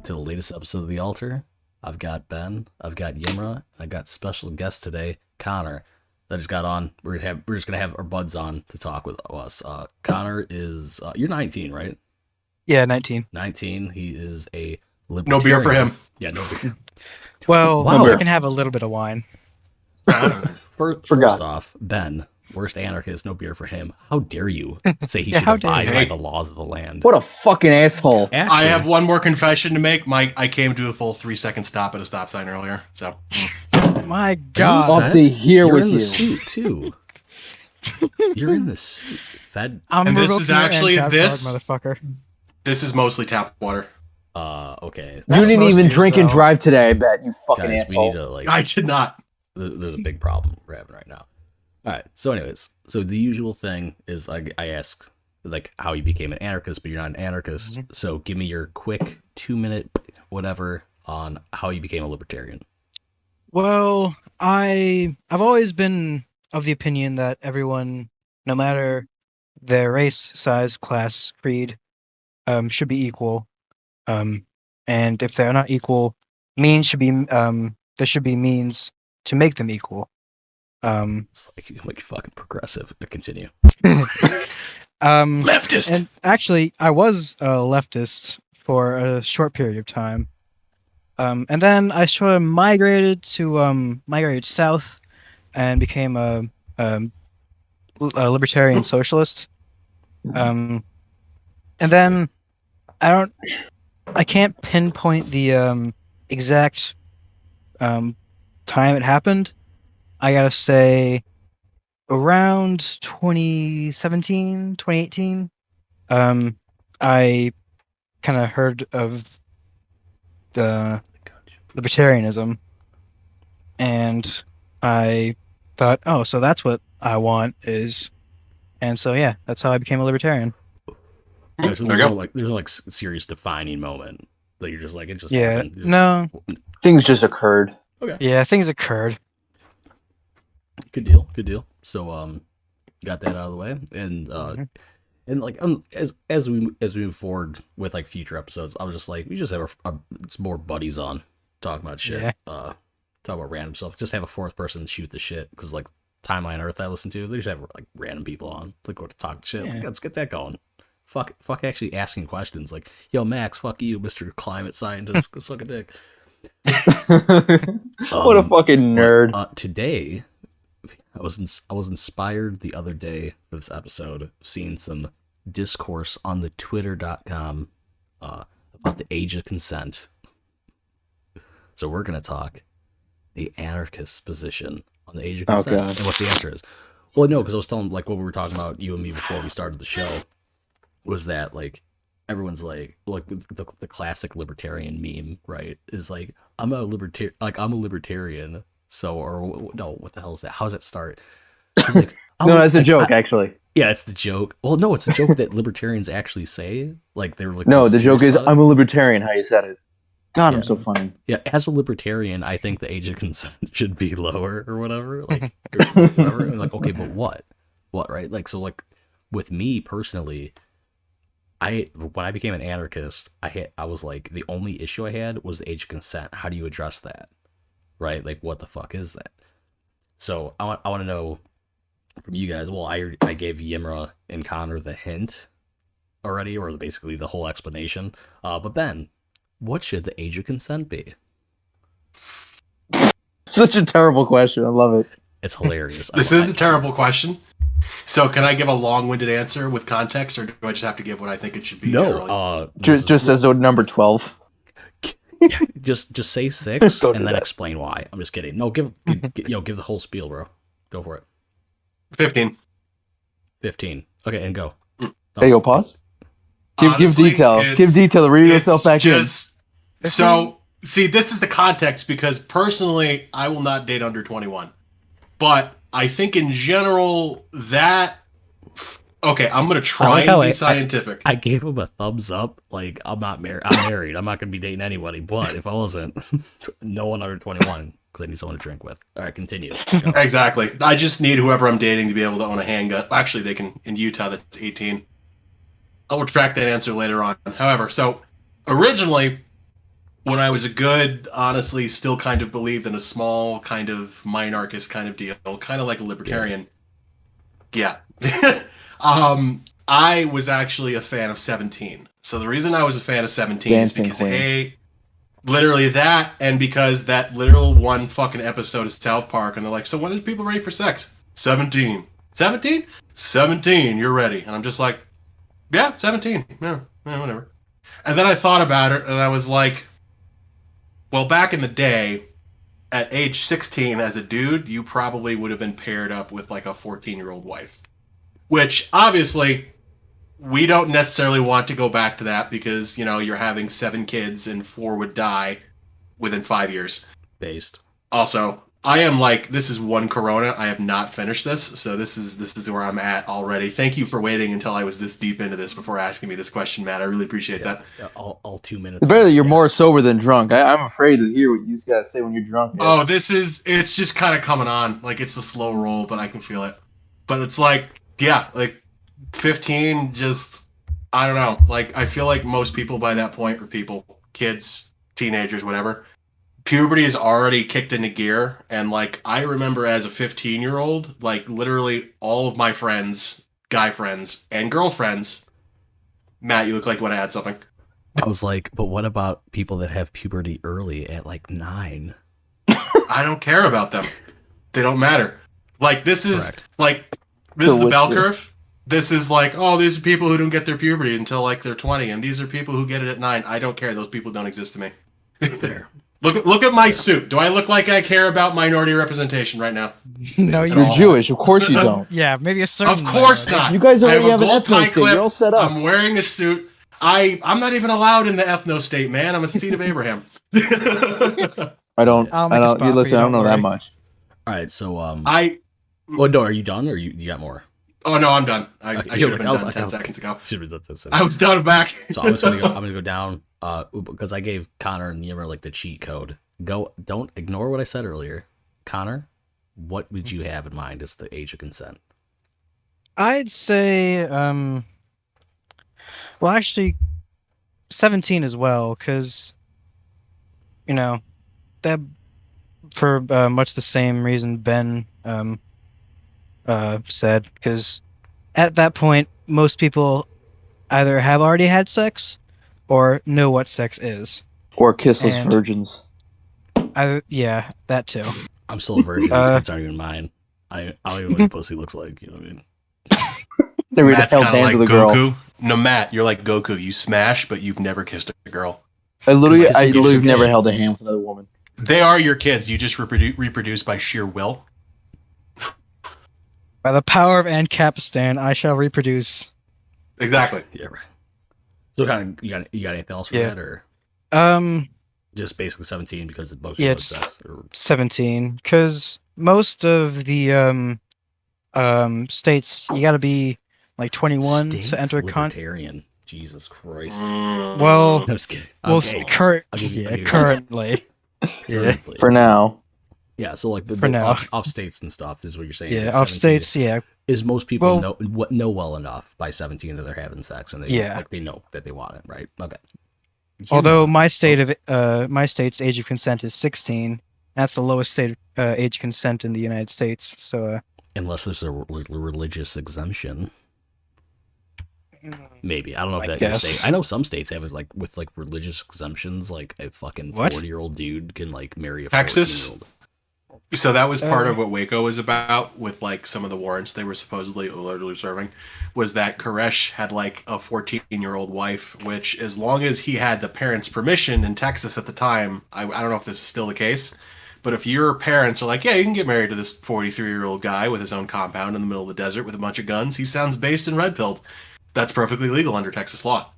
to the latest episode of The Altar. I've got Ben, I've got Yimra, and I've got special guest today, Connor, that just got on. We're just gonna have our buds on to talk with us. Connor is you're 19, right? Yeah, 19. 19. He is a libertarian. No beer for him. Yeah, no beer. Well, Wow. I can have a little bit of wine. First off, Ben, worst anarchist, no beer for him. How dare you say he Yeah, should how dare abide you. by the laws of the land? What a fucking asshole. Actually, I have one more confession to make. I came to a full 3-second stop at a stop sign earlier. So My God. Off to here You're with in you. the suit too. You're in the suit. Fed. I'm And this revoking is your actually NCAP this- card, motherfucker. this is mostly tap water. Okay. You That's didn't most even news, drink and though. drive today, I bet, you fucking Guys, asshole. we need to like. I did not. There's a big problem we're having right now. All right. So, anyways, the usual thing is I ask like how you became an anarchist, but you're not an anarchist. Mm-hmm. So, give me your quick 2-minute whatever on how you became a libertarian. Well, I've always been of the opinion that everyone, no matter their race, size, class, creed, should be equal. And if they're not equal, means should be there should be means to make them equal. It's like fucking progressive. Continue. Leftist. And actually, I was a leftist for a short period of time, and then I sort of migrated south and became a libertarian socialist. And then I can't pinpoint the exact time it happened. I gotta say, around 2017, 2018, I kind of heard of the libertarianism, and I thought, oh, so that's what I want is, and so yeah, that's how I became a libertarian. There's There you no go. like serious defining moment that you're just like it just Yeah, happened. You just- no, Things just occurred. Okay. yeah, things occurred. Good deal. So got that out of the way, and and like as we move forward with like future episodes, I was just like we just have our more buddies on talking about shit, Yeah. talk about random stuff. Just have a fourth person shoot the shit because like Timeline Earth I listen to, they just have like random people on like go to talk shit. Yeah. Like, let's get that going. Fuck actually asking questions like, yo Max, fuck you, Mr. Climate Scientist, go suck a dick. What a fucking nerd. Today, I was inspired the other day for this episode, seeing some discourse on the Twitter.com about the age of consent. So we're gonna talk the anarchist position on the age of Oh, consent God. and what the answer is. Well, no, because I was telling like what we were talking about you and me before we started the show was that like everyone's like the classic libertarian meme, right? Is like I'm a libertarian. So or no, what the hell is that? How does that start? It's like, No, that's a joke, actually. Yeah, it's the joke. Well, no, it's a joke that libertarians actually say. Like they're like No, the joke serious is, about it. I'm a libertarian, how you said it. God, Yeah. I'm so funny. Yeah, as a libertarian, I think the age of consent should be lower or whatever. Like, or whatever. And like, okay, but what? What, right? Like, so, like, with me personally, when I became an anarchist, I was like, the only issue I had was the age of consent. How do you address that? Right? Like, what the fuck is that? So I want to know from you guys. Well, I gave Yimra and Connor the hint already, or basically the whole explanation. But Ben, what should the age of consent be? Such a terrible question. I love it. It's hilarious. This is a terrible question. So can I give a long-winded answer with context, or do I just have to give what I think it should be? generally? No. Just as though number 12. just say 6 Don't and do then that. explain why. I'm just kidding. No, give the whole spiel, bro. Go for it. 15. 15. Okay, and go. There you go, pause. Give Honestly, detail. it's- Give detail. Read it's yourself back just, So, see, this is the context because personally, I will not date under 21. But I think in general that... Okay, I'm going to try like how and I- be scientific. I gave him a thumbs up. Like, I'm not married. I'm married. I'm not going to be dating anybody. But if I wasn't, no one under 21, because I need someone to drink with. All right, continue. Go. Exactly. I just need whoever I'm dating to be able to own a handgun. Actually, they can, in Utah, that's 18. I'll retract that answer later on. However, so originally, when I was a good, honestly, still kind of believed in a small kind of minarchist kind of deal, kind of like a libertarian. Yeah. I was actually a fan of 17. So the reason I was a fan of 17 Dancing is because, Queen. A, literally that, and because that literal one fucking episode of South Park, and they're like, so when are people ready for sex? 17. 17? 17, you're ready. And I'm just like, yeah, 17. Yeah, whatever. And then I thought about it, and I was like, well, back in the day, at age 16, as a dude, you probably would have been paired up with like a 14-year-old wife. Which, obviously, we don't necessarily want to go back to that because, you know, you're having 7 kids and 4 would die within 5 years. Based. Also, I am like, this is one Corona. I have not finished this, so this is where I'm at already. Thank you for waiting until I was this deep into this before asking me this question, Matt. I really appreciate that. All 2 minutes. It's better that you're more sober than drunk. I'm afraid to hear what you guys say when you're drunk. Oh, it's just kind of coming on. Like, it's a slow roll, but I can feel it. But it's like, yeah, like 15, just, I don't know. Like, I feel like most people by that point are people, kids, teenagers, whatever. Puberty is already kicked into gear. And, like, I remember as a 15-year-old, like, literally all of my friends, guy friends, and girlfriends. Matt, you look like you want to add something. I was like, but what about people that have puberty early at like 9? I don't care about them. They don't matter. Like, this is, Correct. like, this is the bell which- curve. This is like, oh, these are people who don't get their puberty until, like, they're 20. And these are people who get it at 9. I don't care. Those people don't exist to me. Fair. Look at my suit. Do I look like I care about minority representation right now? No, That's you You're all. Jewish. Of course you don't. Yeah, maybe a certain. Of course minority. not. You guys I already have a an gold ethno tie state. You're all set up. I'm wearing a suit. I'm not even allowed in the ethno state, man. I'm a seed of Abraham. I don't. I'll I make a don't. spot You for listen. you, I don't know don't that worry. much. All right, so I well, no, are you done or you got more? oh no, I'm done. I Okay, should have been I was done like, 10 okay. seconds ago. Should be that's I was done back. So I'm gonna go down because I gave Connor and Yimra like the cheat code. Don't ignore what I said earlier. Connor, what would you have in mind as the age of consent? I'd say, well, actually, 17 as well, because, you know, that for much the same reason Ben said, because at that point, most people either have already had sex or know what sex is. Or kissless And- virgins. Yeah, that too. I'm still a virgin. These kids aren't even mine. I don't even know what your pussy looks like. You know what I mean? Never Matt's held kind of hands like with a girl. Goku. No, Matt, you're like Goku. You smash, but you've never kissed a girl. I literally Kissing girls have are never gay. held a hand with another woman. They are your kids. You just reproduce by sheer will. By the power of Ancapistan, I shall reproduce. Exactly. Yeah, right. So kind of you got anything else for Yeah. that or Um, just basically 17 because it both Yeah, shows it's- sex or 17, because most of the states you got to be like 21 States to enter libertarian. Jesus Christ. Well, I'm just kidding. well, Okay. I'll give you- I'll give you- currently, yeah, Currently. For now. Yeah, so like For now. off states and stuff is what you're saying. yeah, Like off 17 states, yeah, is most people Well- know well enough by 17 that they're having sex and they Yeah. like they know that they want it, right? Okay. Although Yimra. my state's age of consent is 16. That's the lowest state age of consent in the United States. So unless there's a religious exemption, maybe I don't know if I that your guess. state. I know some states have it like with like religious exemptions, like a fucking What? 40-year-old dude can like marry a Texas? 14-year-old. So that was part of what Waco was about with like some of the warrants they were supposedly allegedly serving, was that Koresh had like a 14-year-old wife, which as long as he had the parents' permission in Texas at the time, I don't know if this is still the case, but if your parents are like, yeah, you can get married to this 43-year-old guy with his own compound in the middle of the desert with a bunch of guns, he sounds based and red-pilled. That's perfectly legal under Texas law.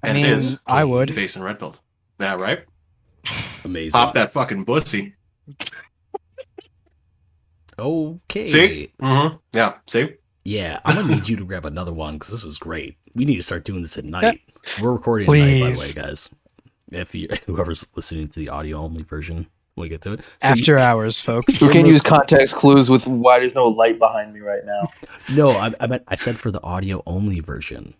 I And mean, it is I would. based and red-pilled. Yeah, right? Amazing. Pop that fucking pussy. Okay. See? Mm-hmm. Yeah, see? Yeah, I'm gonna need you to grab another one because this is great. We need to start doing this at night. We're recording at night, by the Please. way, guys. If you, whoever's listening to the audio only version, when we get to it. after hours, folks. We can use context clues with why there's no light behind me right now. No, I said for the audio only version.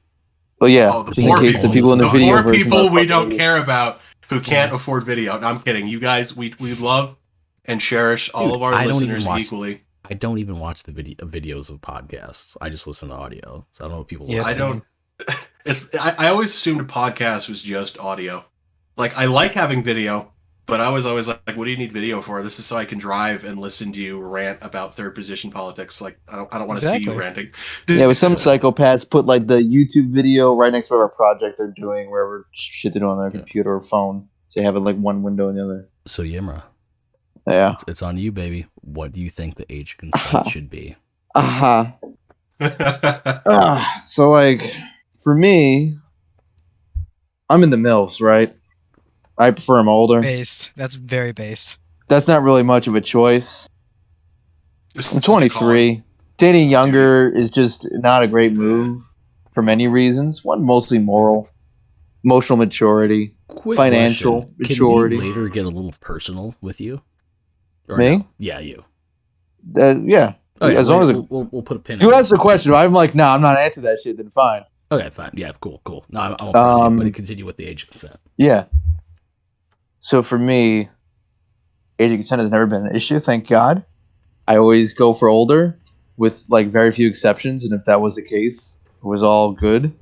But yeah, Oh, the just in poor case the people. people in the video poor version people are we fucking don't idiots. care about. who can't afford video. No, I'm kidding. You guys, we love and cherish all of our listeners equally. I don't even watch the videos of podcasts. I just listen to audio. So I don't know what people. Yeah, I don't. I always assumed a podcast was just audio. Like, I like having video, but I was always like, what do you need video for? This is so I can drive and listen to you rant about third position politics. Like, I don't want to see you ranting. Yeah, with some psychopaths put like the YouTube video right next to whatever project they're doing, wherever shit they do on their computer or phone. So you have it like one window and the other. So Yimra, yeah, it's on you, baby. What do you think the age of consent should be? So like, for me, I'm in the MILFs, right? I prefer them older. Based. That's very based. That's not really much of a choice. I'm 23. Dating younger is just not a great move for many reasons. One, mostly moral, emotional maturity, financial maturity. Can we later get a little personal with you? Or Me? No? Yeah, you. Yeah. Okay, as long as we'll put a pin. You asked the question. I'm like, no, I'm not answering that shit. Then fine. Okay, fine. Yeah, cool. No, I won't press you, but continue with the age of consent. Yeah. So for me, age of consent has never been an issue. Thank God. I always go for older, with like very few exceptions, and if that was the case, it was all good.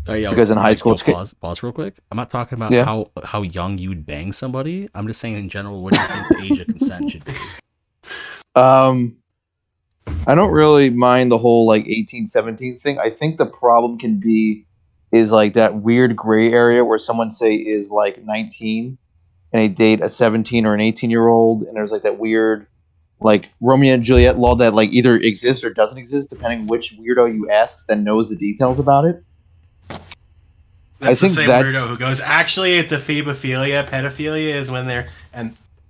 Because in high school, pause real quick. I'm not talking about how young you'd bang somebody. I'm just saying in general, what do you think the age of consent should be? I don't really mind the whole like 18, 17 thing. I think the problem is like that weird gray area where someone say is like 19 and they date a 17 or an 18-year-old, and there's like that weird like Romeo and Juliet law that like either exists or doesn't exist depending which weirdo you ask that knows the details about it. That's the same weirdo who goes, actually, it's a phobophilia. Pedophilia is when they're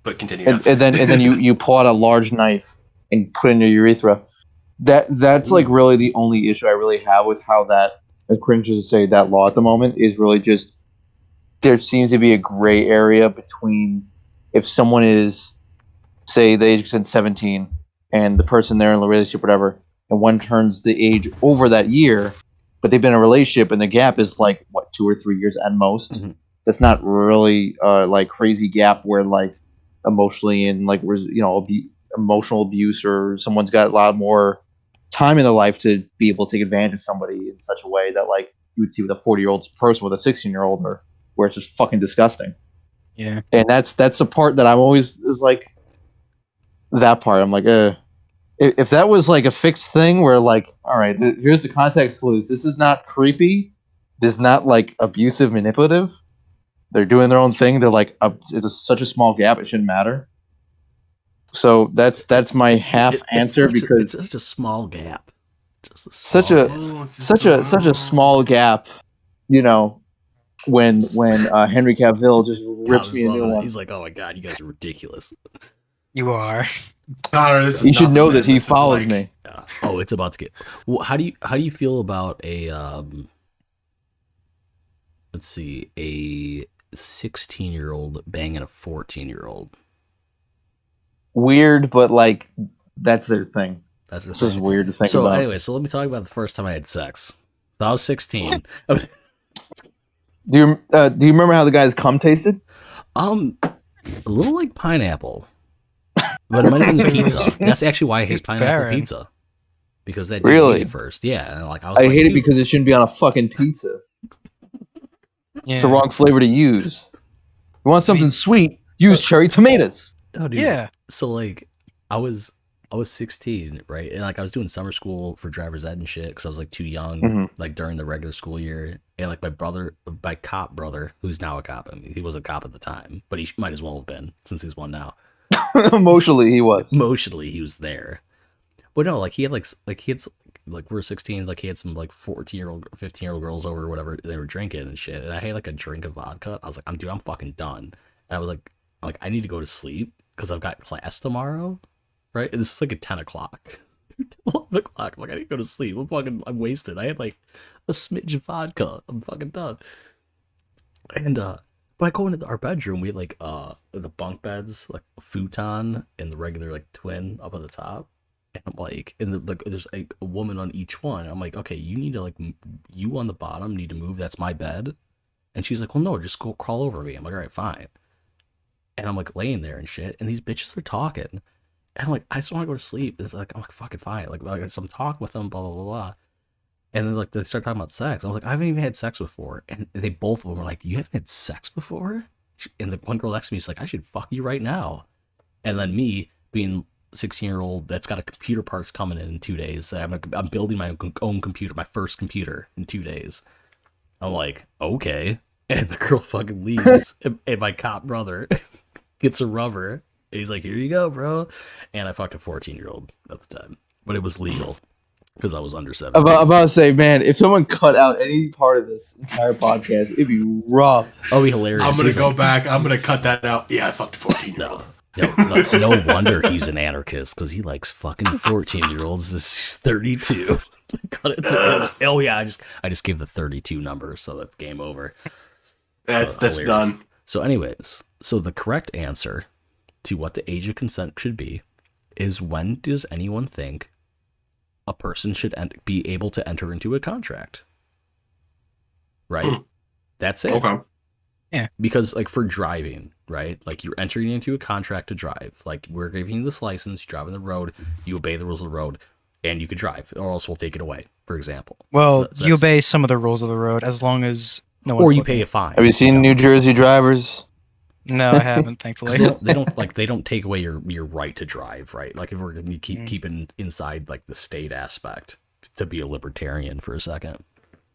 but continue. And then you pull out a large knife and put it in your urethra. That's like really the only issue I really have with how that, as cringe as to say, that law at the moment is really just there seems to be a gray area between if someone is, say, the age of consent 17 and the person they're in a relationship, whatever, and one turns the age over that year, but they've been in a relationship and the gap is like what 2 or 3 years at most. Mm-hmm. That's not really like crazy gap where like emotionally and like emotional abuse or someone's got a lot more time in their life to be able to take advantage of somebody in such a way that like you would see with a 40-year-old person with a 16-year-old, or where it's just fucking disgusting. Yeah, and that's the part that I'm always is like that part. I'm like, if that was like a fixed thing where like, all right, here's the context clues. This is not creepy. This is not like abusive, manipulative. They're doing their own thing. They're like, it's such a small gap. It shouldn't matter. So that's my half answer because it's such a small gap. Such a small gap. You know, when Henry Cavill just rips me a new one. He's like, oh my god, you guys are ridiculous. You are. Connor, you should know this. He follows me. Yeah. Oh, it's about to get. Well, how do you feel about a let's see, a 16-year-old banging a 14-year-old? Weird, but like that's their thing. That's this is weird to think about. So anyway, so let me talk about the first time I had sex. So I was 16. Do you remember how the guy's cum tasted? A little like pineapple. But it might have been pizza. That's actually why I hate pineapple pizza. Because they didn't eat it first. Yeah. Like I hate it because it shouldn't be on a fucking pizza. Yeah. It's the wrong flavor to use. You want something sweet, use cherry tomatoes. Oh, dude. Yeah. So like I was 16, right? And like I was doing summer school for driver's ed and shit because I was like too young, like during the regular school year. And like my cop brother, who's now a cop. I mean, he was a cop at the time, but he might as well have been since he's one now. Emotionally, he was. Emotionally, he was there. But no, like he had we're 16, like he had some like 14-year-old, 15-year-old girls over or whatever. They were drinking and shit. And I had like a drink of vodka. I was like, I'm fucking done. And I was like I need to go to sleep because I've got class tomorrow, right? And this is like at 10 o'clock. 11 o'clock. I'm like, I need to go to sleep. I'm wasted. I had like a smidge of vodka. I'm fucking done. And but I go into our bedroom. We had like the bunk beds, like a futon and the regular like twin up at the top. And I'm like, there's a woman on each one. I'm like, okay, you need to like, you on the bottom need to move. That's my bed. And she's like, well, no, just go crawl over me. I'm like, all right, fine. And I'm like laying there and shit, and these bitches are talking. And I'm like, I just want to go to sleep. It's like, I'm like, fucking fine. Like so I'm talking with them, blah, blah, blah, blah. And then like they start talking about sex. I was like, I haven't even had sex before. And they both of them were like, you haven't had sex before? And the one girl next to me is like, I should fuck you right now. And then me being 16-year-old that's got a computer parts coming in 2 days. I'm building my own computer, my first computer in 2 days. I'm like, okay. And the girl fucking leaves. and my cop brother gets a rubber. And he's like, here you go, bro. And I fucked a 14-year-old at the time. But it was legal. Because I was under 17. I'm about to say, man, if someone cut out any part of this entire podcast, it'd be rough. Oh, be hilarious. I'm going to go back. I'm going to cut that out. Yeah, I fucked a 14-year-old. No wonder he's an anarchist, because he likes fucking 14-year-olds. This is 32. Cut it to, oh, yeah, I just gave the 32 number, so that's game over. That's done. So anyways, so the correct answer to what the age of consent should be is, when does anyone think a person should be able to enter into a contract? Right? That's it. Okay. Yeah. Because, like, for driving, right? Like, you're entering into a contract to drive. Like, we're giving you this license, you drive on the road, you obey the rules of the road, and you could drive, or else we'll take it away, for example. Well, you obey some of the rules of the road as long as no one's or you looking. pay a fine. Have you seen New Jersey drivers? No, I haven't, thankfully. They don't take away your right to drive, right? Like, if we're going to keeping inside, like, the state aspect, to be a libertarian for a second.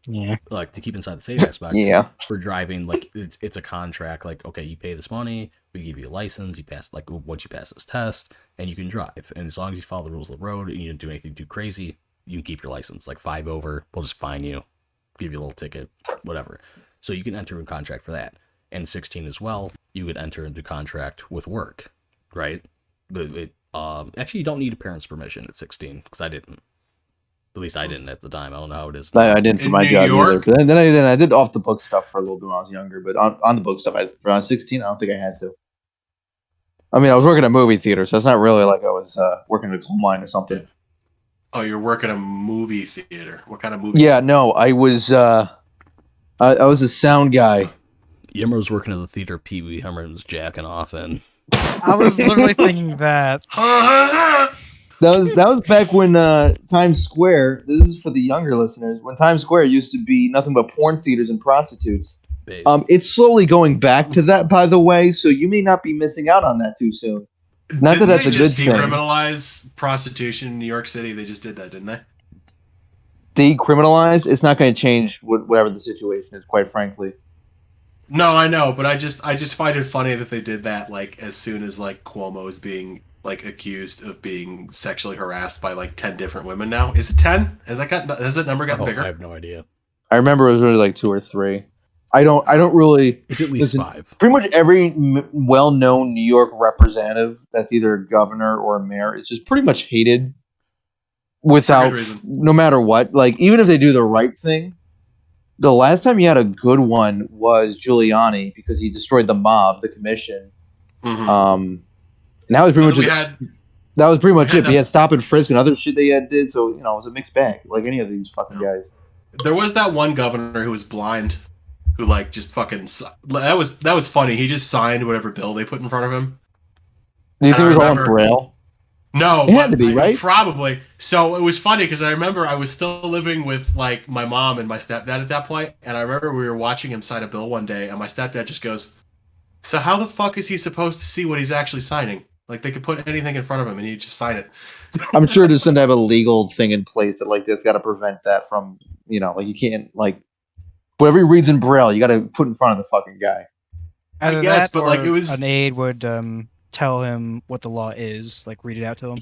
Yeah. Like, to keep inside the state aspect. Yeah. For driving, like, it's a contract. Like, okay, you pay this money, we give you a license, you pass, like, once you pass this test, and you can drive. And as long as you follow the rules of the road and you don't do anything too crazy, you can keep your license. Like, 5 over, we'll just fine you, give you a little ticket, whatever. So you can enter a contract for that. And 16 as well, you would enter into contract with work, right? But actually, you don't need a parent's permission at 16, because I didn't. At least I didn't at the time. I don't know how it is now. I didn't for my job either. But then I did off the book stuff for a little bit when I was younger. But on the book stuff, when I was 16, I don't think I had to. I mean, I was working at a movie theater, so it's not really like I was working at a coal mine or something. Oh, you're working at a movie theater. What kind of movie? Yeah, no, I was I was a sound guy. Yimra was working at the theater Pee Wee Herman was jacking off in. I was literally thinking that. That was back when Times Square, this is for the younger listeners, when Times Square used to be nothing but porn theaters and prostitutes. It's slowly going back to that, by the way, so you may not be missing out on that too soon. Not that that's a good thing. Didn't they decriminalize prostitution in New York City? They just did that, didn't they? Decriminalized? It's not going to change whatever the situation is, quite frankly. No, I know, but I just find it funny that they did that, like, as soon as, like, Cuomo is being, like, accused of being sexually harassed by, like, 10 different women now. Is it 10? Has that number gotten bigger? I have no idea. I remember it was really like 2 or 3. I don't really. It's at least 5. Pretty much every well-known New York representative that's either a governor or a mayor is just pretty much hated without, no matter what. Like, even if they do the right thing, the last time you had a good one was Giuliani, because he destroyed the mob, the commission. Mm-hmm. And that was pretty much it. He had stop and frisk and other shit they did, so it was a mixed bag, like any of these fucking guys. There was that one governor who was blind, who, like, just fucking, that was funny. He just signed whatever bill they put in front of him. Do you think it was all in Braille? No, it had to be, right? Probably. So it was funny because I remember I was still living with, like, my mom and my stepdad at that point, and I remember we were watching him sign a bill one day, and my stepdad just goes, "So how the fuck is he supposed to see what he's actually signing? Like, they could put anything in front of him and he'd just sign it." I'm sure there's some type of legal thing in place that, like, that's got to prevent that from, like, you can't, like, whatever he reads in Braille, you got to put in front of the fucking guy. Either I guess, but, like, it was an aide would tell him what the law is, like, read it out to him.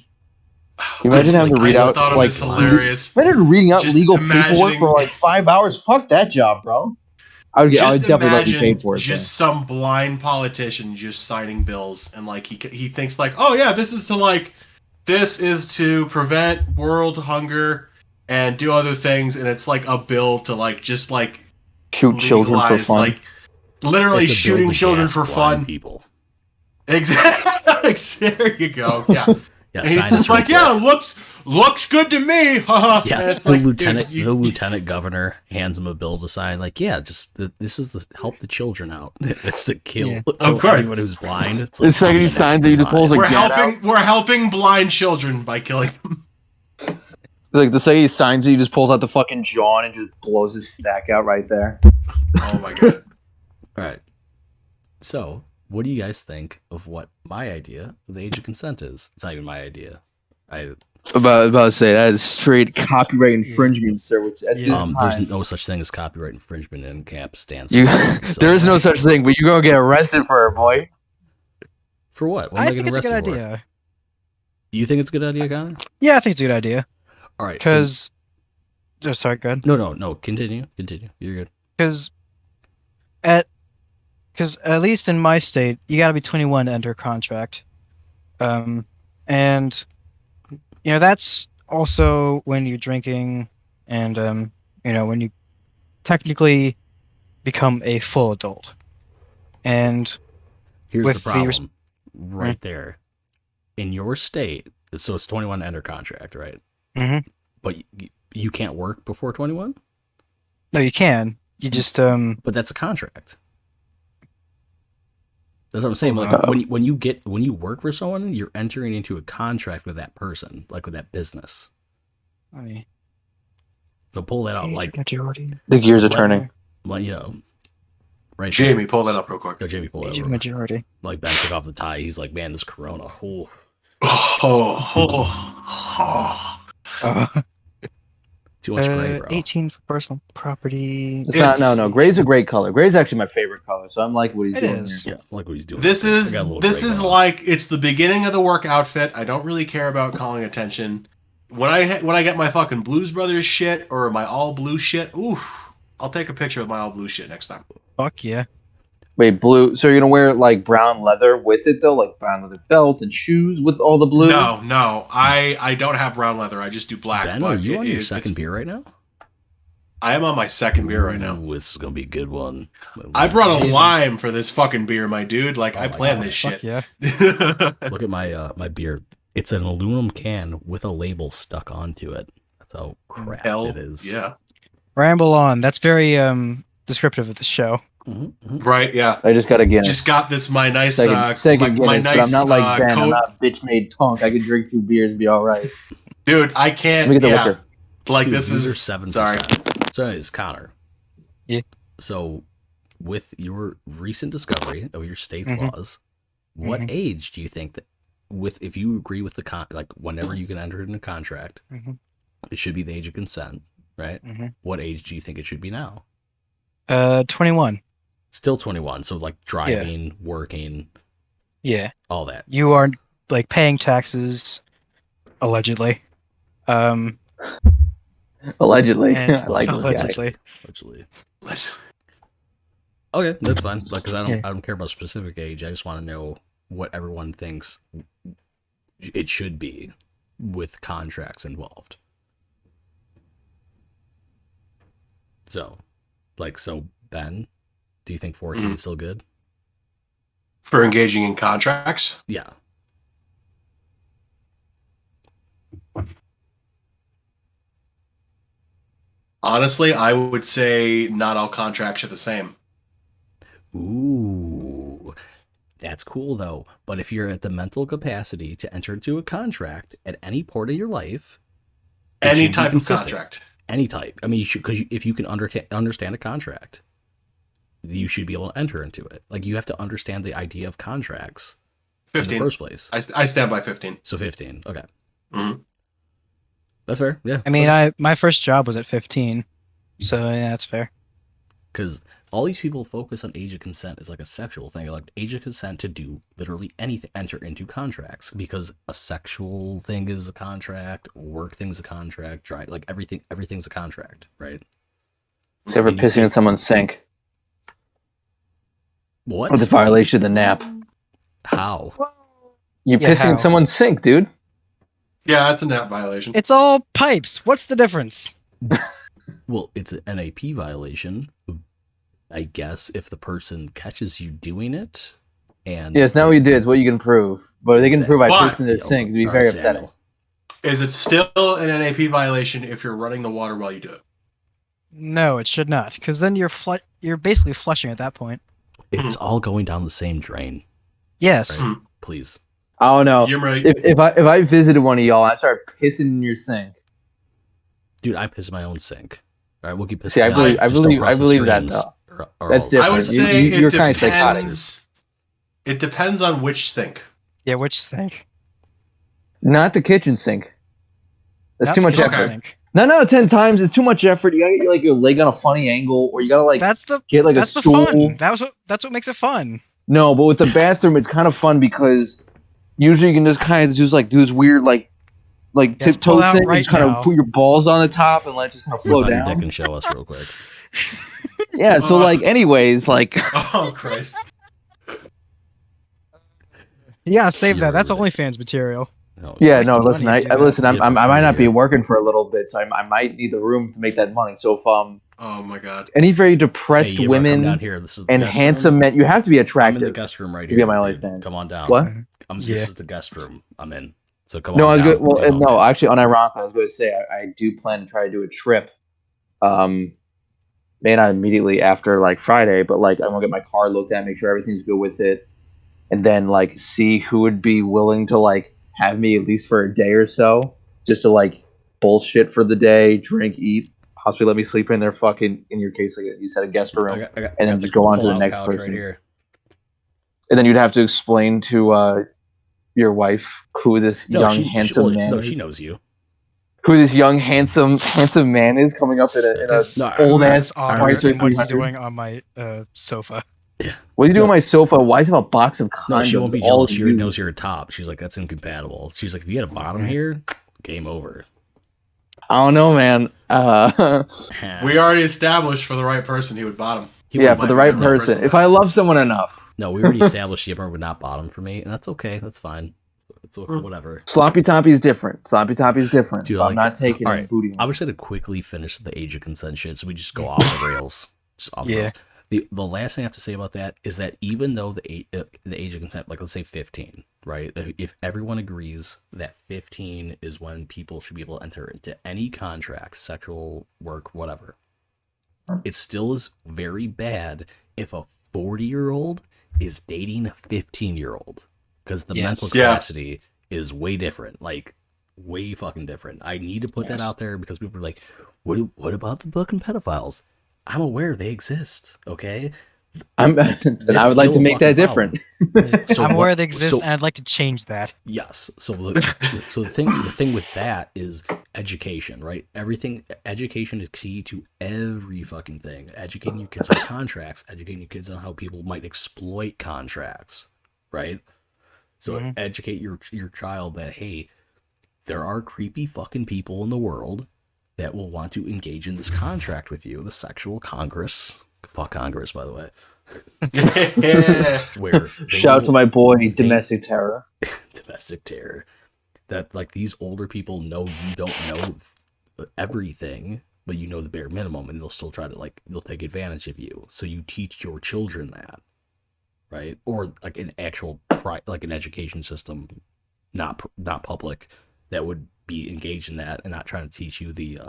Can you imagine having to read out, like, hilarious. Imagine reading out legal paperwork for like 5 hours. Fuck that job, bro. I would definitely let you paid for it. Just some blind politician just signing bills, and, like, he thinks, like, oh yeah, this is to prevent world hunger and do other things, and it's like a bill to, like, just, like, shoot children for fun, like, literally shooting children for fun. People. Exactly. There you go. Yeah. Yeah, and he's just like, yeah, looks good to me. Haha. Yeah, And it's the like, lieutenant, dude, the lieutenant governor hands him a bill to sign. Like, yeah, this is the help the children out. It's to kill Of course. anyone who's blind. It's like The second I'm he the signs next it, he in just pulls a line. we're helping blind children by killing them. It's like the second he signs it, he just pulls out the fucking John and just blows his stack out right there. Oh my god. All right. So, what do you guys think of what my idea of the age of consent is? It's not even my idea. About to say that is straight copyright infringement, sir. Which at this There's time, no such thing as copyright infringement in camp stance. there is no such thing, but you're gonna get arrested for it, boy. For what? What am I I think getting it's a good arrested for? idea. You think it's a good idea, Connor? Yeah, I think it's a good idea. All right. Because, sorry, go ahead. No. Continue. You're good. Because at least in my state, you got to be 21 to enter a contract. And that's also when you're drinking, and when you technically become a full adult. And Here's with the problem, right there. In your state, so it's 21 to enter contract, right? Mm-hmm. But you can't work before 21? No, you can. You just But that's a contract. That's what I'm saying. Like when you work for someone, you're entering into a contract with that person, like with that business. So pull that out, like majority. The gears are turning. Like right. Jamie, pull that up real quick. Yo, Jamie, pull that Age up. of majority. Like Ben took off the tie. He's like, man, this Corona. Too much gray, bro. 18 for personal property. It's not. No. Gray's a great color. Gray's actually my favorite color, so I'm like what he's doing here. Yeah, I like what he's doing. This is like it's the beginning of the work outfit. I don't really care about calling attention. When I get my fucking Blues Brothers shit or my all blue shit, oof, I'll take a picture of my all blue shit next time. Fuck yeah. Wait, blue. So you're gonna wear like brown leather with it though, like brown leather belt and shoes with all the blue? No. I don't have brown leather. I just do black. Ben, are you on your second beer right now? I am on my second beer right now. Ooh, this is gonna be a good one. I brought a lime for this fucking beer, my dude. Like I planned this shit. Yeah. Look at my beer. It's an aluminum can with a label stuck onto it. That's how crap it is. Yeah. Ramble on. That's very descriptive of the show. Mm-hmm. Right. Yeah. I just got a Guinness. Just got this my nice second my Guinness, nice but I'm not like Ben. coat. I'm not bitch made punk. I can drink 2 beers and be all right. Dude, I can't. Let me get the liquor. Like Dude, this these is are 7%. Sorry. So anyways, Connor. Yeah. So with your recent discovery of your state's Mm-hmm. laws, what age do you think that if you agree with like whenever you can enter into a contract, it should be the age of consent, right? What age do you think it should be now? 21. Still 21. So like driving, working, all that. You are like paying taxes, allegedly. Allegedly. And I like this guy. Allegedly. Okay, that's fine. Like, because I don't care about specific age. I just want to know what everyone thinks it should be with contracts involved. So Ben, do you think 14 is still good? For engaging in contracts? Yeah. Honestly, I would say not all contracts are the same. Ooh, that's cool though. But if you're at the mental capacity to enter into a contract at any point of your life, any type of contract, any type. I mean, you should, because if you can understand a contract, you should be able to enter into it. Like you have to understand the idea of contracts 15. in the first place. I stand by 15. So 15. Okay. Mm-hmm. That's fair. Yeah. I mean, my first job was at 15, so yeah, that's fair. Because all these people focus on age of consent as like a sexual thing, like age of consent to do literally anything, enter into contracts, because a sexual thing is a contract, work thing's a contract, right? Like everything's a contract, right? Except for pissing in someone's sink. What? It's a violation of the nap. How? You're pissing in someone's sink, dude. Yeah, that's a nap violation. It's all pipes. What's the difference? Well, it's an NAP violation, I guess, if the person catches you doing it. And yes, not what you did. It's what you can prove. But if they can prove I pissed in their sink, it'd be very upsetting. Is it still an NAP violation if you're running the water while you do it? No, it should not, because then you're basically flushing at that point. It's all going down the same drain. Yes. Right? Please. I don't know. Yimra, If I visited one of y'all, I started pissing in your sink. Dude, I piss in my own sink. All right, we'll keep pissing. See, I believe that streams, though. or That's else- different. I would say you're it kind of psychotic. depends. It depends on which sink. Yeah, which sink? Not the kitchen sink. That's Not too the much kitchen effort. sink. 9 out of 10 times, it's too much effort. You gotta get like your leg on a funny angle, or you gotta like That's the get like a that's the stool. fun. That's what makes it fun. No, but with the bathroom, it's kind of fun because usually you can just kind of just like do this weird like Yes, tiptoe pull out thing. right and just kind now. of put your balls on the top and let it just kind of flow Pull out your dick down. and show us real quick. Yeah. So like, anyways, like Oh Christ! Yeah, save that. You're That's right. OnlyFans material. No, yeah, wasting no. Listen, money to I do listen. that. I Get it for might not free be here. working for a little bit, so I might need the room to make that money. So if Oh my God! any very Hey, depressed Yimra, come down women here. This is the and guest handsome room. men, you have to be I'm in attractive. the guest room right to here. get my dude. OnlyFans. Come on down. What? This Yeah. is the guest room I'm in. So come No, I on was down. good. Well, Get on no, that. actually, unironically, I was going to say I do plan to try to do a trip. May not immediately after like Friday, but like I want to get my car looked at, make sure everything's good with it, and then like see who would be willing to like have me at least for a day or so, just to like bullshit for the day, drink, eat, possibly let me sleep in their fucking, in your case, like you said, a guest room, I got and then the just go on to the pull-out next couch person. right here. And then you'd have to explain to your wife who this young handsome man No, is. she knows you. Who this young handsome man is coming up in a His- No, old Who's ass this author Chrysler and what he's 300. doing on my sofa. What are you doing No. on my sofa? Why does it have a box of condoms? No, she won't be all jealous. She already knows used? you're a top. She's like, that's incompatible. She's like, if you had a bottom here, game over. I don't know, man. We already established for the right person he would bottom. Yeah, for the right person. If I love someone enough. No, we already established Yimra would not bottom for me, and that's okay. That's fine. It's whatever. Sloppy Toppy is different. Sloppy Toppy is different. Dude, But I'm like- not taking all it right, booty. I was gonna quickly finish the age of consent shit, so we just go off the rails. Just off the Yeah. rails. The last thing I have to say about that is that even though the age of consent, like let's say 15, right? If everyone agrees that 15 is when people should be able to enter into any contract, sexual work, whatever, it still is very bad if a 40-year-old is dating a 15-year-old, because the Yes. mental Yeah. capacity is way different, like way fucking different. I need to put that out there because people are like, what about the fucking pedophiles? I'm aware they exist, okay? Then I would like to make that different. So I'm aware what- they exist, so- and I'd like to change that. Yes. So the thing with that is education, right? Education is key to every fucking thing. Educating your kids on contracts, educating your kids on how people might exploit contracts, right? So educate your child that, hey, there are creepy fucking people in the world that will want to engage in this contract with you, the sexual Congress. Fuck Congress, by the way. Yeah. Where Shout out to my boy, Domestic Terror. domestic terror, that like these older people know you don't know everything, but you know the bare minimum, and they'll still try to they'll take advantage of you. So you teach your children that, right? Or like an actual like an education system, not public, that would be engaged in that and not trying to teach you the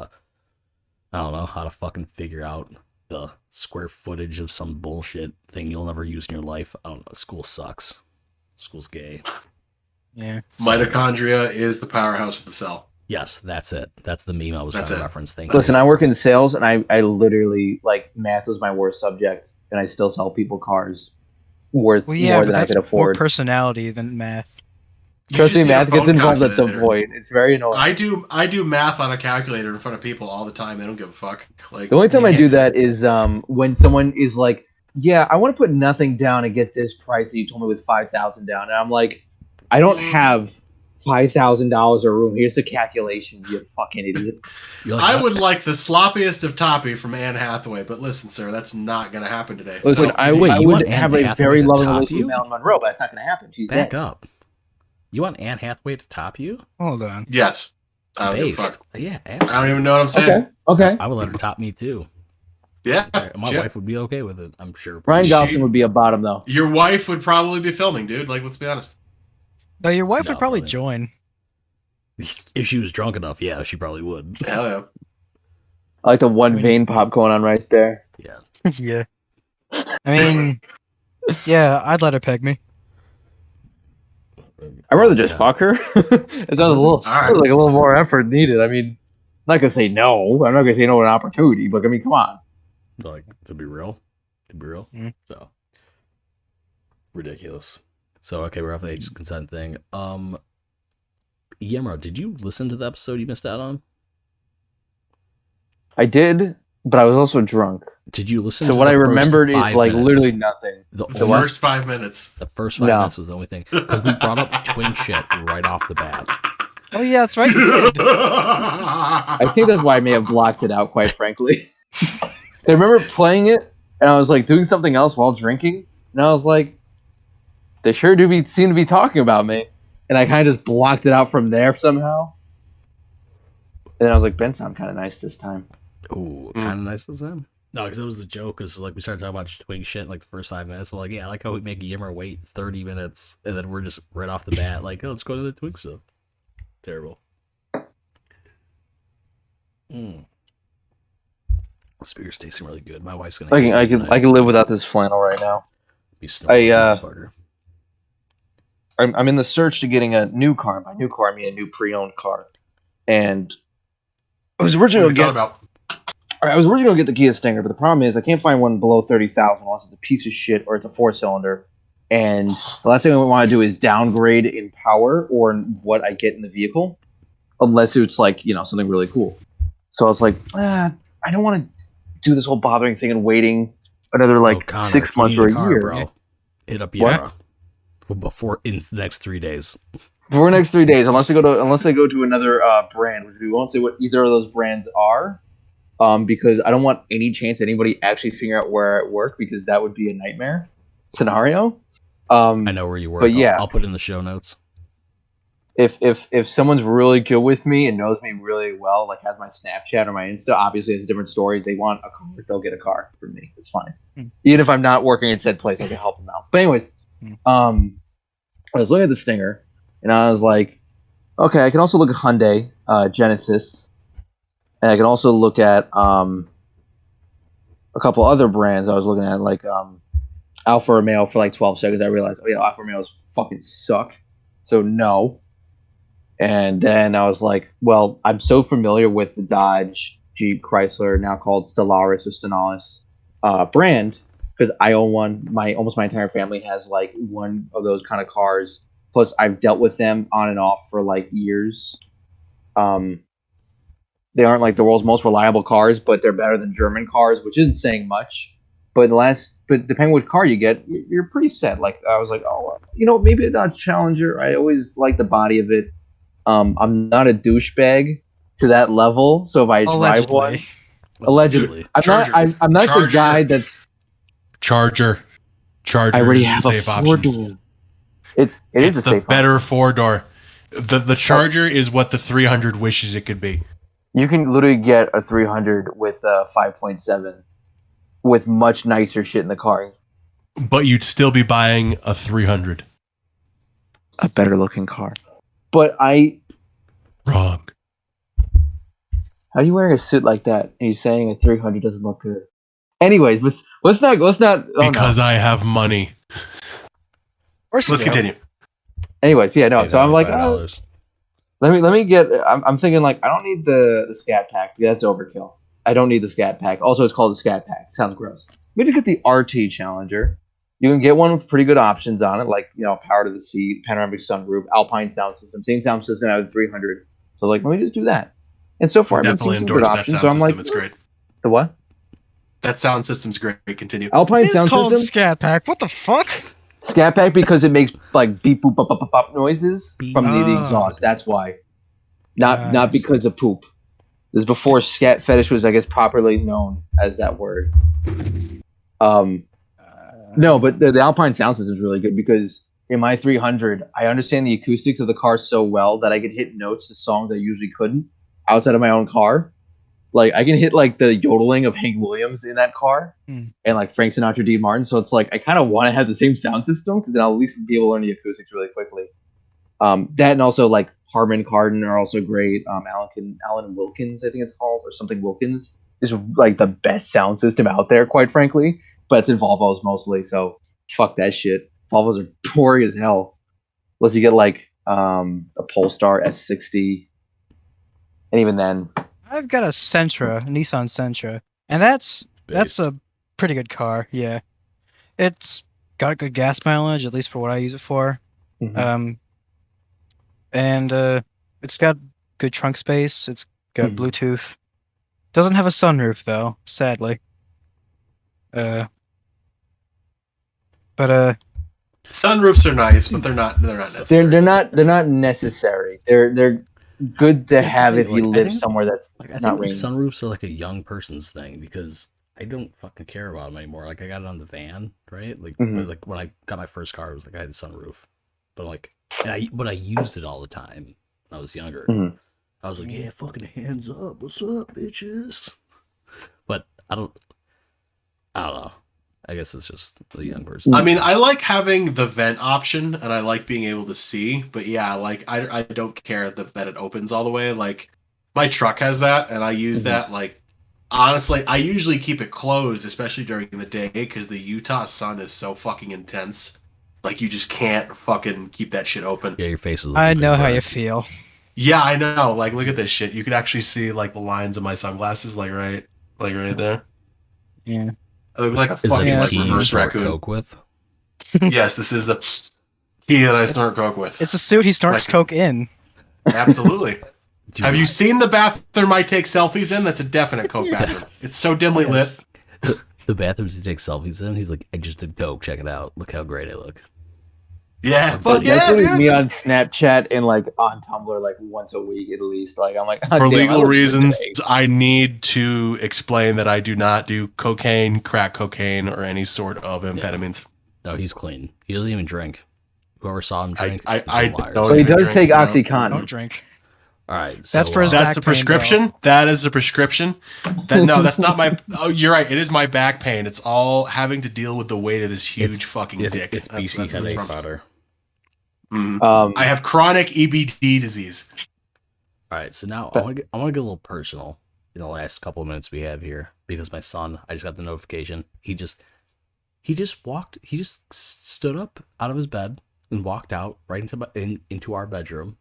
I don't know how to fucking figure out the square footage of some bullshit thing you'll never use in your life. I don't know. School sucks. School's gay. Yeah. Mitochondria is the powerhouse of the cell. Yes, that's it. That's the meme I was trying to reference. Thank Listen, you. I work in sales, and I literally, like, math was my worst subject, and I still sell people cars worth Well, yeah, more but than I that's could more afford. personality than math. You Trust just me, need a math gets phone involved at some calculator. point. It's very annoying. I do math on a calculator in front of people all the time. They don't give a fuck. Like The only time you I can't do that is when someone is like, "Yeah, I want to put nothing down and get this price that you told me with 5,000 down," and I'm like, "I don't have $5,000 a room. Here's the calculation, you fucking idiot." You're like, I "What?" would like the sloppiest of toppy from Anne Hathaway, but listen, sir, that's not going to happen today. Listen, So, I wait, would you want Anne have a Hathaway very to loving top relationship you? with Marilyn Monroe, but that's not going to happen. She's Back dead. up. You want Anne Hathaway to top you? Hold on. yes, I don't give a Based. fuck. Yeah, I absolutely. don't even know what I'm saying. Okay. I would let her top me too. Yeah, My shit. wife would be okay with it, I'm sure. Ryan She- Gosling would be a bottom though. Your wife would probably be filming, dude. Like, let's be honest. No, your wife No, would probably probably not. join. If she was drunk enough, yeah, she probably would. Hell yeah. I like the one vein pop going on right there. Yeah. Yeah. I mean, yeah, I'd let her peg me. I'd rather just fuck her. It sounds a little, All right. like a little more effort needed. I mean, I'm not gonna say no. I'm not gonna say no to an opportunity, but I mean, come on. Like, to be real. Mm. So ridiculous. So okay, we're off the age consent thing. Yimra, did you listen to the episode you missed out on? I did, but I was also drunk. Did you listen So to what the I first remembered is 5 like minutes? literally nothing. The The only- first 5 minutes. The first 5 No. minutes was the only thing. Because we brought up twin shit right off the bat. Oh yeah, that's right. You did. I think that's why I may have blocked it out, quite frankly. I remember playing it, and I was like doing something else while drinking, and I was like, they sure do seem to be talking about me, and I kind of just blocked it out from there somehow. And then I was like, Ben sound kind of nice this time. Ooh, kind of nice as them. No, because it was the joke. Because like we started talking about twin shit in like the first 5 minutes. So like, yeah, I like how we make Yimra wait 30 minutes, and then we're just right off the bat like, oh, let's go to the twin stuff. Terrible. Spear's tasting really good. My wife's gonna. I can live without this flannel right now. Be snoring like a motherfucker. I'm in the search to getting a new car. By new car, I mean a new pre-owned car. And I was originally going to get the Kia Stinger, but the problem is I can't find one below 30,000 unless it's a piece of shit or it's a 4-cylinder. And the last thing I want to do is downgrade in power or in what I get in the vehicle, unless it's like, you know, something really cool. So I was like, I don't want to do this whole bothering thing and waiting another like Connor, 6 months or a year. Bro. Hit up What? Yimra before in the next 3 days. For the next 3 days, unless I go to another brand, which we won't say what either of those brands are, because I don't want any chance that anybody actually figure out where I work, because that would be a nightmare scenario. I know where you work. But yeah, I'll put it in the show notes. If someone's really good with me and knows me really well, like has my Snapchat or my Insta, obviously it's a different story. They want a car, they'll get a car from me. It's fine. Even if I'm not working in said place, I can help them out. But anyways, I was looking at the Stinger, and I was like, okay, I can also look at Hyundai, Genesis, and I can also look at a couple other brands. I was looking at like Alfa Romeo for like 12 seconds. I realized, oh yeah, Alfa Romeos fucking suck, so no. And then I was like, well, I'm so familiar with the Dodge, Jeep, Chrysler, now called Stellaris or Stellaris brand, because I own one. Almost my entire family has like one of those kind of cars. Plus, I've dealt with them on and off for like years. They aren't like the world's most reliable cars, but they're better than German cars, which isn't saying much. But depending which car you get, you're pretty set. Like I was like, oh, you know, maybe a Dodge Challenger. I always like the body of it. I'm not a douchebag to that level, so if I drive one, allegedly, I'm not the guy that's Charger. I already have a safe 4-door. It is a safe better 4-door. The Charger is what the 300 wishes it could be. You can literally get a 300 with a 5.7 with much nicer shit in the car. But you'd still be buying a 300. A better looking car. But Wrong. how are you wearing a suit like that and you're saying a 300 doesn't look good? Anyways, let's not. Because I have money. Let's continue. Anyways, yeah, no. Hey, So I'm like, $5. let me get. I'm thinking like I don't need the Scat Pack. That's overkill. I don't need the Scat Pack. Also, it's called the Scat Pack. Sounds gross. We just get the RT Challenger. You can get one with pretty good options on it, like, you know, power to the seat, panoramic sunroof, Alpine sound system, same sound system out of the 300. So like, let me just do that. And so far, I've been Definitely seeing some good endorse that options. sound So I'm system. like, It's great. the what? That sound system's great. Continue. Alpine It's sound called system. Scat Pack. What the fuck? Scat Pack because it makes like beep boop bop bop bop, bop noises from the Oh. exhaust. That's why. Not I because of poop. This is before scat fetish was, I guess, properly known as that word. No, but the Alpine sound system is really good because in my 300, I understand the acoustics of the car so well that I could hit notes to songs I usually couldn't outside of my own car. Like I can hit like the yodeling of Hank Williams in that car and like Frank Sinatra, Dean Martin. So it's like I kind of want to have the same sound system because then I'll at least be able to learn the acoustics really quickly. That and also like Harman Kardon are also great. Alan Wilkins, I think it's called, or something Wilkins, is like the best sound system out there, quite frankly. But it's in Volvos mostly, so fuck that shit. Volvos are boring as hell. Unless you get like a Polestar S60. And even then, I've got a Nissan Sentra, and that's a pretty good car. Yeah, it's got good gas mileage, at least for what I use it for. Mhm. And it's got good trunk space. It's got Mhm. Bluetooth. Doesn't have a sunroof though, sadly. But Sunroofs are nice, but they're not necessary. they're not necessary. They're good to That's the have thing, if you like, I live think- somewhere that's Like I not think like rainy. sunroofs are like a young person's thing because I don't fucking care about them anymore. Like I got it on the van, right? Like, Mhm. but like when I got my first car, it was like I had a sunroof, but like, but I used it all the time when I was younger. Mhm. I was like, yeah, fucking hands up, what's up, bitches? But I don't know. I guess it's just the young person. I mean, I like having the vent option, and I like being able to see. But yeah, like I don't care that it opens all the way. Like my truck has that, and I use that. Like honestly, I usually keep it closed, especially during the day, because the Utah sun is so fucking intense. Like you just can't fucking keep that shit open. Yeah, your face is. I know how you feel. Yeah, I know. Like, look at this shit. You can actually see like the lines of my sunglasses, like right there. Yeah. I look like a Is that fucking Yeah, a like key you reverse snort raccoon. coke with? Yes, this is the key that I snort coke with. It's a suit he snorts Like- coke in. Absolutely. Dude, Have you seen the bathroom I take selfies in? That's a definite coke bathroom. It's so dimly Yes. lit. the bathrooms he takes selfies in? He's like, I just did coke. Check it out. Look how great I look. Yeah, fuck That's yeah, always dude. me on Snapchat and like on Tumblr like once a week at least. Like I'm like, For damn, I legal look good reasons, today. I need to explain that I do not do cocaine, crack cocaine, or any sort of amphetamines. No, he's clean. He doesn't even drink. Whoever saw him drink, I they're liars. don't But he even does drink, take no. OxyContin. Don't drink. All right, so That's for his That's back a pain, prescription. That is a prescription. No, that's not my. Oh, you're right. It is my back pain. It's all having to deal with the weight of this huge fucking dick. It's BC what it's headache from. powder. I have chronic EBD disease. All right, so now I want to get a little personal in the last couple of minutes we have here because my son, I just got the notification. He just stood up out of his bed and walked out right into our bedroom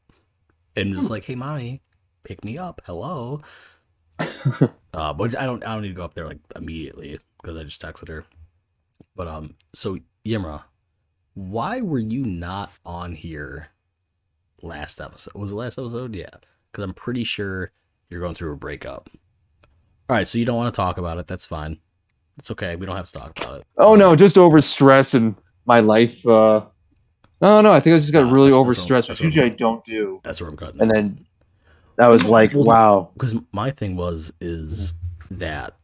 and was like, "Hey, mommy, pick me up. Hello." But I don't need to go up there like immediately because I just texted her. But so Yimra, why were you not on here last episode? Was the last episode? Yeah, because I'm pretty sure you're going through a breakup. All right, so you don't want to talk about it. That's fine. It's okay. We don't have to talk about it. Oh no, just over stress in my life. No, I think I just got really overstressed, which usually I don't do. That's where I'm cutting. And then I was like, wow. Because my thing is that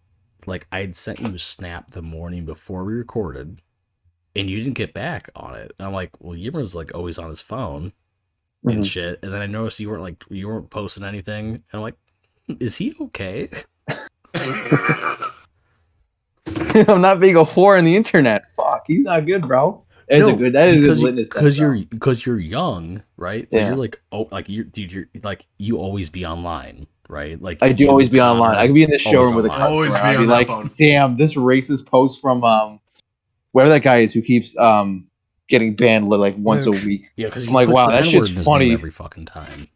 like I'd sent you a snap the morning before we recorded, and you didn't get back on it. And I'm like, well, Yimra's like always on his phone and shit. And then I noticed you weren't posting anything. And I'm like, is he okay? I'm not being a whore on the internet. Fuck, he's not good, bro. That is a good litmus test. Because you're young, right? So Yeah. you're like, oh, like you're like you always be online, right? Like I do always be online. I can be in the showroom with a customer. Always be I'd on be that like, phone. damn, this racist post from whatever that guy is who keeps getting banned like once a week. Yeah, because I'm like, wow, that shit's funny every fucking time.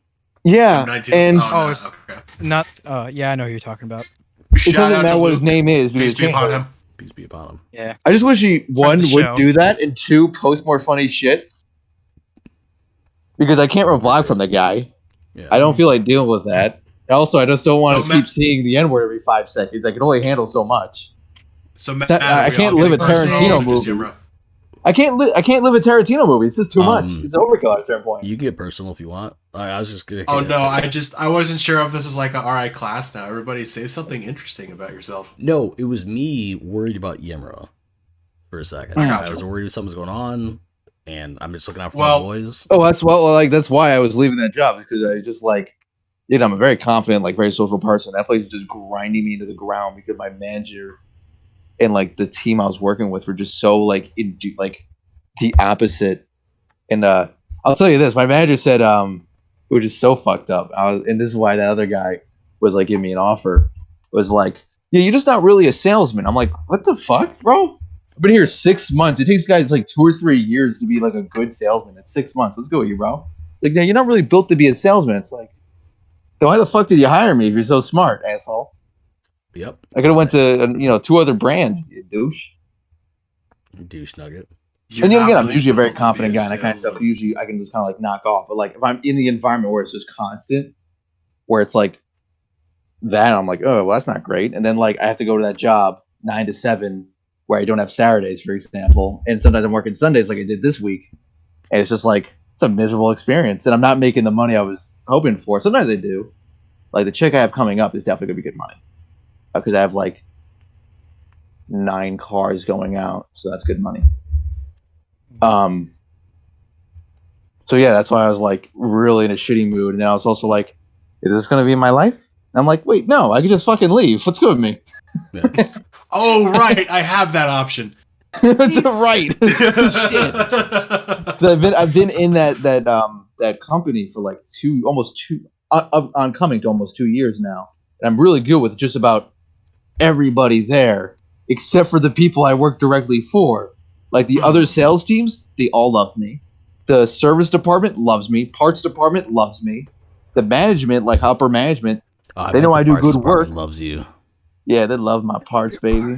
Yeah, 19 and okay. Not. Yeah, I know who you're talking about. it doesn't matter what his name is because Peace be upon him. Peace be upon him. Yeah. I just wish he Friend of the would show. do that and two post more funny shit because I can't reply from the guy. Yeah. I don't feel like dealing with that. Also, I just don't want to So, keep Matt- seeing the N word every 5 seconds. I can only handle so much. So I can't live a Tarantino movie. I can't live a Tarantino movie. It's just too much. It's overkill at a certain point. You can get personal if you want. I was just gonna. Oh no, I wasn't sure if this is like a RI class now. Everybody say something interesting about yourself. No, it was me worried about Yimra for a second. I I gotcha. was worried something's going on, and I'm just looking out for Well- my boys. Oh, that's why I was leaving that job because I just I'm a very confident, very social person. That place is just grinding me into the ground because my manager and the team I was working with were just so the opposite. And I'll tell you this: my manager said which is so fucked up. And this is why that other guy was like, give me an offer. Was like, yeah, you're just not really a salesman. I'm like, what the fuck, bro? I've been here 6 months. It takes guys like 2 or 3 years to be like a good salesman. It's 6 months. Let's go with you, bro. It's like, yeah, you're not really built to be a salesman. It's like, then why the fuck did you hire me if you're so smart, asshole? Yep. I could have went to 2 other brands, you douche. Douche nugget. And again, I'm usually a very confident guy, and that kind of stuff. Usually, I can just kind of like knock off. But like, if I'm in the environment where it's just constant, where it's like that, I'm like, oh, well, that's not great. And then like, I have to go to that job 9 to 7, where I don't have Saturdays, for example, and sometimes I'm working Sundays, like I did this week, and it's just like it's a miserable experience, and I'm not making the money I was hoping for. Sometimes I do. Like the chick I have coming up is definitely gonna be good money because I have like 9 cars going out, so that's good money. So yeah, that's why I was like really in a shitty mood, and then I was also like, "Is this gonna be my life?" And I'm like, "Wait, no, I can just fucking leave. What's good with me?" Yeah. Oh right, I have that option. It's right. Shit. So I've been in that company for like almost 2 on coming to almost 2 years now, and I'm really good with just about everybody there, except for the people I work directly for. Like the other sales teams, they all love me. The service department loves me. Parts department loves me. The management, like upper management, they know I do good work. Loves you. Yeah, they love my parts, baby.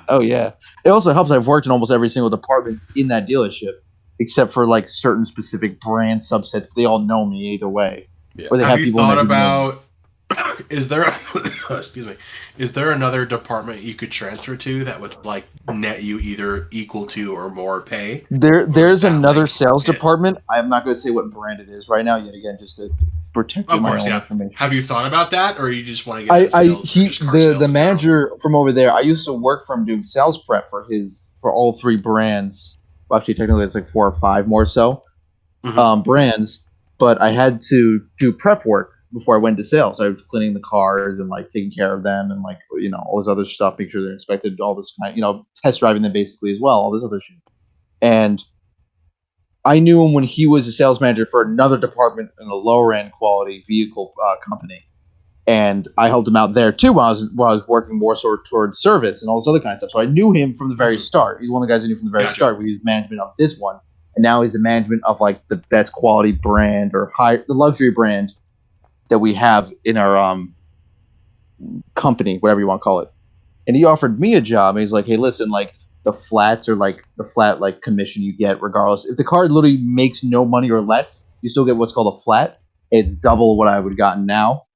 Oh yeah. It also helps. I've worked in almost every single department in that dealership, except for like certain specific brand subsets. But they all know me either way. Yeah. Or they Have you people thought about? Is there? Excuse me. Is there another department you could transfer to that would like net you either equal to or more pay? There's another sales department. I'm not going to say what brand it is right now. Yet again, just to protect my own information. Have you thought about that, or you just want to get sales? The manager from over there. I used to work for him doing sales prep for all 3 brands. Well, actually, technically, it's like 4 or 5 more so brands. But I had to do prep work before I went to sales. I was cleaning the cars and like taking care of them and like all this other stuff, make sure they're inspected, all this kind, test driving them basically as well, all this other shit. And I knew him when he was a sales manager for another department in a lower end quality vehicle company, and I helped him out there too while I was working more towards service and all this other kind of stuff. So I knew him from the very start. He's one of the guys I knew from the very start. We was management of this one, and now he's the management of like the best quality brand or the luxury brand that we have in our company, whatever you want to call it. And he offered me a job, and he's like, hey, listen, like the flats or like the flat like commission you get regardless. If the car literally makes no money or less, you still get what's called a flat. It's double what I would have gotten now,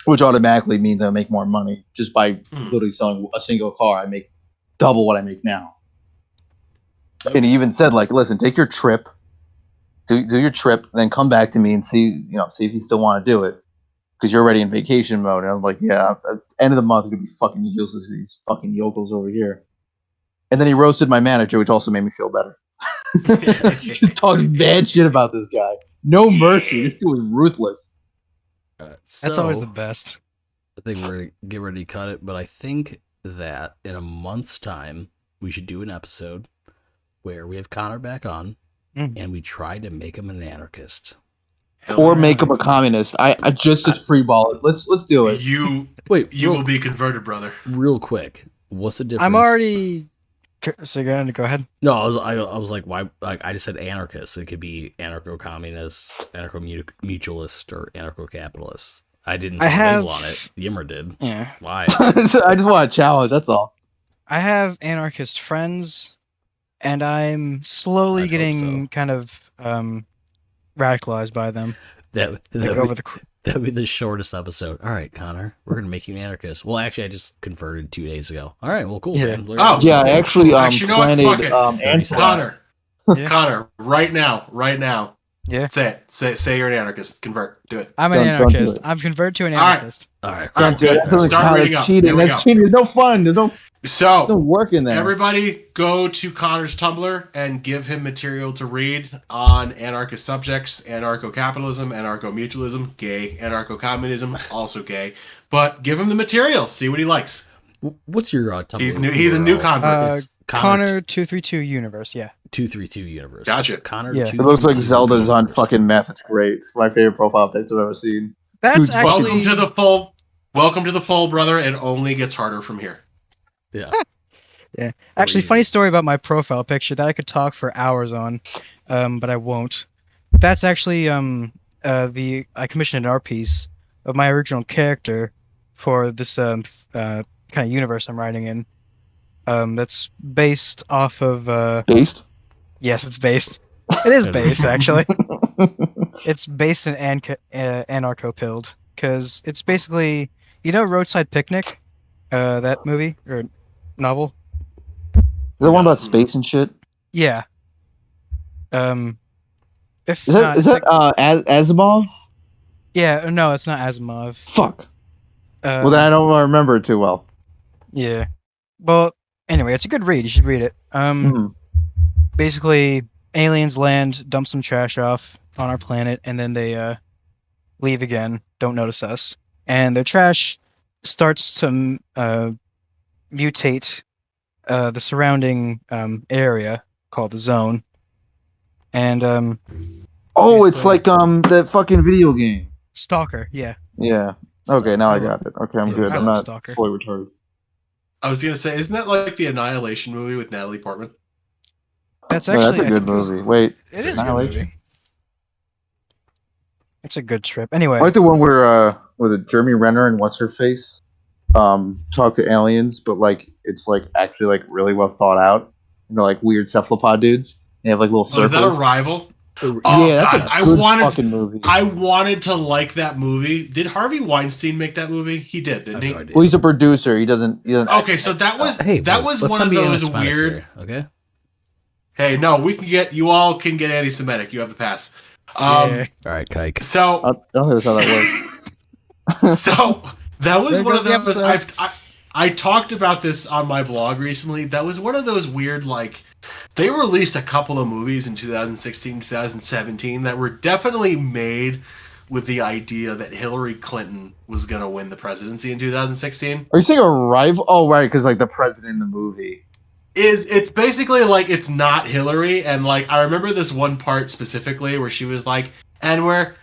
which automatically means I make more money just by literally selling a single car. I make double what I make now. And he even said, like, listen, take your trip, do your trip, and then come back to me and see if you still want to do it, because you're already in vacation mode. And I'm like, yeah, at the end of the month, it's going to be fucking useless to these fucking yokels over here. And then he roasted my manager, which also made me feel better. Just talking bad shit about this guy. No mercy. This dude was ruthless. That's always the best. I think we're going to get ready to cut it, but I think that in a month's time, we should do an episode where we have Connor back on, and we try to make him an anarchist. Or make him a communist. I just free ball it. Let's do it. You will be converted, brother. Real quick, what's the difference? I'm already. So go ahead. No, I was like, why? Like, I just said anarchist. It could be anarcho-communist, anarcho-mutualist, or anarcho-capitalist. I didn't put a label on it. Yimra did. Yeah. Why? I just want a challenge. That's all. I have anarchist friends, and I'm slowly getting kind of radicalized by them. That'd be the shortest episode. All right, Connor, we're gonna make you an anarchist. Well, actually, I just converted 2 days ago. All right, well, cool. Yeah. Man. I actually planted Connor, right now. Yeah. Say you're an anarchist. Convert. Do it. I'm an anarchist. I'm converted to an anarchist. All right. Don't do it. Start reading up. Cheating. That's cheating. There's no fun. There's no work in there. Everybody go to Connor's Tumblr and give him material to read on anarchist subjects, anarcho-capitalism, anarcho-mutualism, gay, anarcho-communism, also gay. But give him the material. See what he likes. What's your Tumblr? He's a new convert. Connor 232 Universe, yeah. 232 universe. Gotcha. So Connor Yeah. It looks like 232 Zelda's on universe. fucking meth. It's great. It's my favorite profile picture I've ever seen. That's Dude, actually Welcome to the fold. Welcome to the fold, brother. It only gets harder from here. Yeah. yeah. Actually, Crazy. funny story about my profile picture that I could talk for hours on, but I won't. That's actually I commissioned an art piece of my original character for this kind of universe I'm writing in. That's based off of Based? yes, it's based. It is It based is. actually. It's based in Anarcho-Pilled because it's basically Roadside Picnic, that movie or novel. The one No. about space and shit. Yeah. Um, if Is not, that it's like Asimov? yeah. No, it's not Asimov. Fuck. Well, then I don't remember it too well. Yeah. Well, anyway, it's a good read. You should read it. Mhm. Basically, aliens land, dump some trash off on our planet, and then they leave again. Don't notice us, and their trash starts to mutate the surrounding area called the zone, and Oh, it's basically like that fucking video game. Stalker. Yeah, Yeah. Okay, now I got it. Okay, I'm Yeah, good. I I'm love not Stalker. fully retarded. I was gonna say, isn't that like the Annihilation movie with Natalie Portman? That's No, that's actually a I good think movie. Wait, it is a good Annihilation? movie. It's a good trip. Anyway, I like the one where was it Jeremy Renner and what's her face talk to aliens, but like it's like actually like really well thought out. They're like weird cephalopod dudes. They have like little Oh, is that circles. Arrival? Oh, Oh Yeah, that's God, a I good wanted fucking movie. I wanted to like that movie. Did Harvey Weinstein make that movie? He did, I didn't have he? no idea. Well, he's a producer. He doesn't. Okay, actually so make that it, was no. Hey, that whoa, was let's one not of be those anti-Semitic weird. here, okay? Hey, no, you all can get anti-Semitic. You have the pass. yeah. All right, Kike. So I don't think that's how that works. So that was There one goes of the those. episode. I talked about this on my blog recently. That was one of those weird, like, they released a couple of movies in 2016, 2017 that were definitely made with the idea that Hillary Clinton was going to win the presidency in 2016. Are you saying Arrival? Oh, right, because like the president in the movie. It's basically like it's not Hillary, and like I remember this one part specifically where she was like, and we're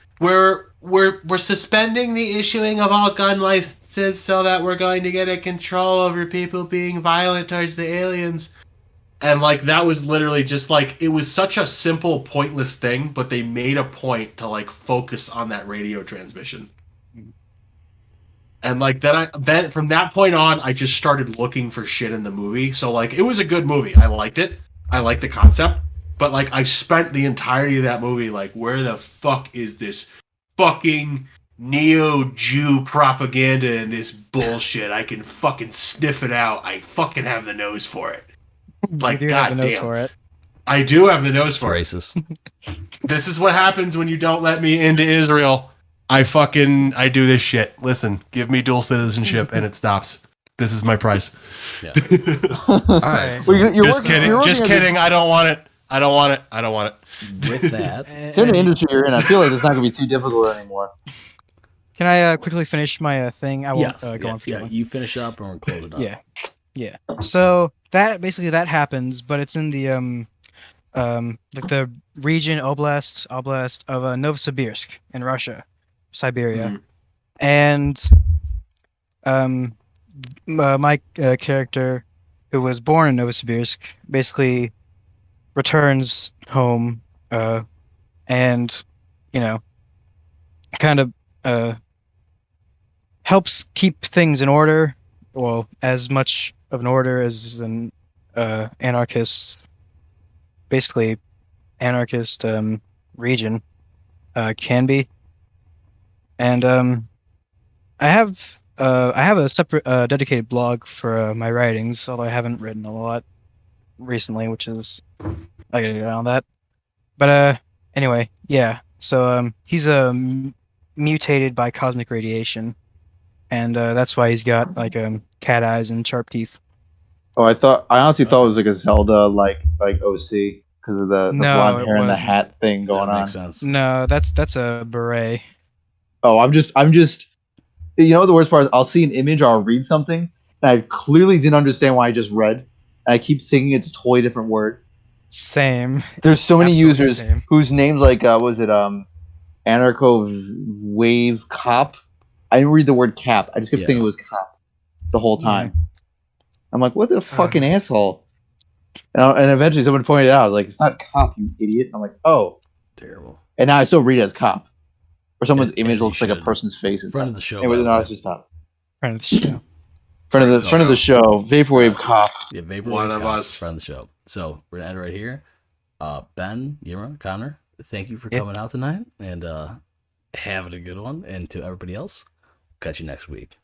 suspending the issuing of all gun licenses so that we're going to get a control over people being violent towards the aliens. And like that was literally just like it was such a simple, pointless thing, but they made a point to like focus on that radio transmission. And like then from that point on, I just started looking for shit in the movie. So like it was a good movie. I liked it. I liked the concept. But like I spent the entirety of that movie like, where the fuck is this fucking neo-Jew propaganda and this bullshit? I can fucking sniff it out. I fucking have the nose for it. Like, You do have the nose goddamn. for it. I do have the nose It's for it. racist. This is what happens when you don't let me into Israel. I do this shit. Listen, give me dual citizenship and it stops. This is my price. Yeah. All right, Well, you're Just working- kidding. you're Just working as a- kidding. I don't want it. I don't want it. I don't want it. With that, It's in the industry you're in. I feel like it's not gonna be too difficult anymore. Can I quickly finish my thing? I won't yes, go on for too yeah, long. you finish up and we'll close it up. Yeah. So that basically that happens, but it's in the like the region oblast of Novosibirsk in Russia, Siberia, Mhm. and my character, who was born in Novosibirsk, basically returns home, and kind of helps keep things in order. Well, as much of an order as an anarchist, basically anarchist region can be. And I have a separate dedicated blog for my writings, although I haven't written a lot recently, which is I gotta get on that. But anyway, yeah. So he's mutated by cosmic radiation, and that's why he's got like cat eyes and sharp teeth. Oh, I honestly thought it was like a Zelda like OC because of the No, blonde it hair and the wasn't. hat thing going That on. makes sense. No, that's a beret. Oh, I'm just. You know what the worst part is? I'll see an image or I'll read something and I clearly didn't understand what I just read, and I keep thinking it's a totally different word. Same. There's so many Absolutely users same. whose names like was it Anarcho Wave Cop? I didn't read the word cap. I just kept thinking it was cop the whole time. I'm like, what the fucking asshole? And eventually someone pointed out, like, it's not cop, you idiot. And I'm like, oh. Terrible. And now I still read it as cop. Or someone's As image you looks like a should. person's face. Friend of the show, Anyway, by the no, way. it's just stop. Friend of the show. Friend of the show, Vaporwave Cop. Yeah, Vaporwave One of Cop, us. friend of the show. So we're gonna end it right here. Ben, Yimra, Connor, thank you for coming out tonight and having a good one. And to everybody else, catch you next week.